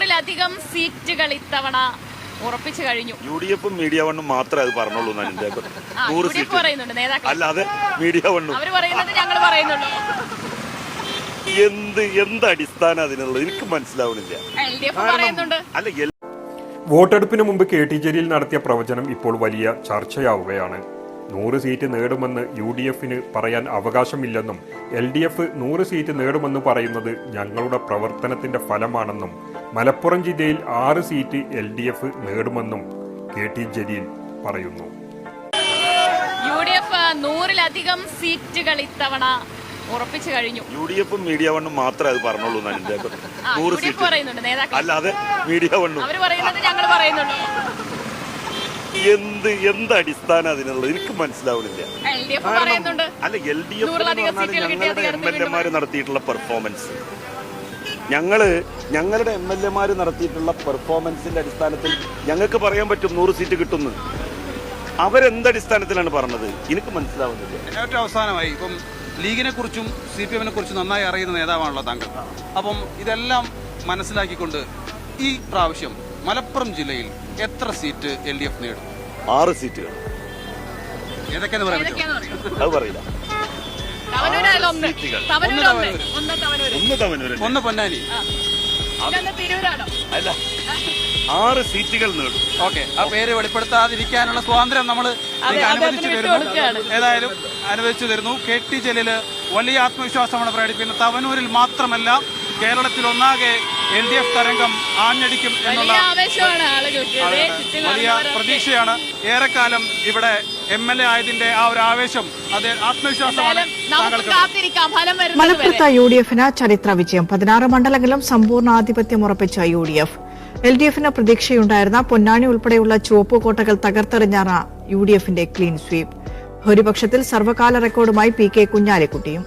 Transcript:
100-ലധികം സീറ്റുകൾ ഇത്തവണ ഉറപ്പിച്ചു കഴിഞ്ഞു. UDF മീഡിയ വണ്ണും മാത്രമേ അത് പറഞ്ഞുള്ളൂ. 100 സീറ്റ് പറയുന്നുണ്ട് നേതാക്കൾ, അല്ലാതെ മീഡിയ വണ്ണും അവർ പറയുന്നത് ഞങ്ങൾ പറയുന്നുള്ളൂ. എന്ത് അടിസ്ഥാനം അതിനുള്ളത് എനിക്ക് മനസ്സിലാവുന്നില്ല. LDF പറയുന്നുണ്ട്. അല്ല, വോട്ടെടുപ്പിന് മുമ്പ് KT ജലീൽ നടത്തിയ പ്രവചനം ഇപ്പോൾ വലിയ ചർച്ചയാവുകയാണ്. 100 സീറ്റ് നേടുമെന്ന് UDFന് പറയാൻ അവകാശമില്ലെന്നും LDF 100 സീറ്റ് നേടുമെന്ന് പറയുന്നത് ഞങ്ങളുടെ പ്രവർത്തനത്തിന്റെ ഫലമാണെന്നും മലപ്പുറം ജില്ലയിൽ 6 സീറ്റ് LDF നേടുമെന്നും KT ജലീൽ പറയുന്നു. UDF 100-ലധികം സീറ്റുകൾ ഇത്തവണ ഉറപ്പിച്ചു കഴിഞ്ഞു. UDF മീഡിയ വണ്ണും മാത്രമേ അത് പറഞ്ഞുള്ളൂ. 100 സീറ്റ് പറയുന്നുണ്ട് നേതാക്കൾ, അല്ലാതെ മീഡിയ വണ്ണും അവർ പറയുന്നത് ഞങ്ങൾ പറയുന്നുള്ളൂ. എന്ത് അടിസ്ഥാനം അതിനുള്ളത് എനിക്ക് മനസ്സിലാവുന്നില്ല. LDF പറയുന്നുണ്ട്. അല്ല, LDF ഞങ്ങളുടെ MLA നടത്തിയിട്ടുള്ള പെർഫോമൻസ്, ഞങ്ങളുടെ MLA നടത്തിയിട്ടുള്ള പെർഫോമൻസിന്റെ അടിസ്ഥാനത്തിൽ ഞങ്ങൾക്ക് പറയാൻ പറ്റും 100 സീറ്റ് കിട്ടുന്നു. അവരെന്തടിസ്ഥാനത്തിലാണ് പറഞ്ഞത് എനിക്ക് മനസ്സിലാവുന്നില്ല. ഏറ്റവും അവസാനമായി ഇപ്പം ലീഗിനെ കുറിച്ചും CPM കുറിച്ചും നന്നായി അറിയുന്ന നേതാവാണല്ലോ താങ്കൾ. അപ്പം ഇതെല്ലാം മനസ്സിലാക്കിക്കൊണ്ട് ഈ പ്രാവശ്യം മലപ്പുറം ജില്ലയിൽ എത്ര സീറ്റ് LDF നേടും? 6 സീറ്റുകൾ. ഏതൊക്കെയാന്ന് പറയാൻ അത് പറയില്ല. ഒന്ന് പൊന്നാനി, അല്ല, 6 സീറ്റുകൾ നേടും. ഓക്കെ, ആ പേര് വെളിപ്പെടുത്താതിരിക്കാനുള്ള സ്വാതന്ത്ര്യം നമ്മൾ അനുവദിച്ചു തരുന്നു. ഏതായാലും അനുവദിച്ചു തരുന്നു. KT ജലീല് വലിയ ആത്മവിശ്വാസമാണ് പ്രകടിപ്പിക്കുന്നത്. തവനൂരിൽ മാത്രമല്ല കേരളത്തിൽ ഒന്നാകെ LDF തരംഗം ആഞ്ഞടിക്കും എന്നുള്ള വലിയ പ്രതീക്ഷയാണ്. ഏറെക്കാലം ഇവിടെ MLA ആയതിന്റെ ആ ഒരു ആവേശം, അത് ആത്മവിശ്വാസമാണ്. മലപ്പുറത്ത് UDFന് ചരിത്ര വിജയം. 16 മണ്ഡലങ്ങളിലും സമ്പൂർണ്ണ ആധിപത്യം ഉറപ്പിച്ച UDF. LDFന് പ്രതീക്ഷയുണ്ടായിരുന്ന പൊന്നാനി ഉൾപ്പെടെയുള്ള ചുവപ്പുകോട്ടകൾ തകർത്തെറിഞ്ഞാണ് UDFന്റെ ക്ലീൻ സ്വീപ്പ്. ഭൂരിപക്ഷത്തിൽ സർവകാല റെക്കോർഡുമായി PK കുഞ്ഞാലിക്കുട്ടിയും.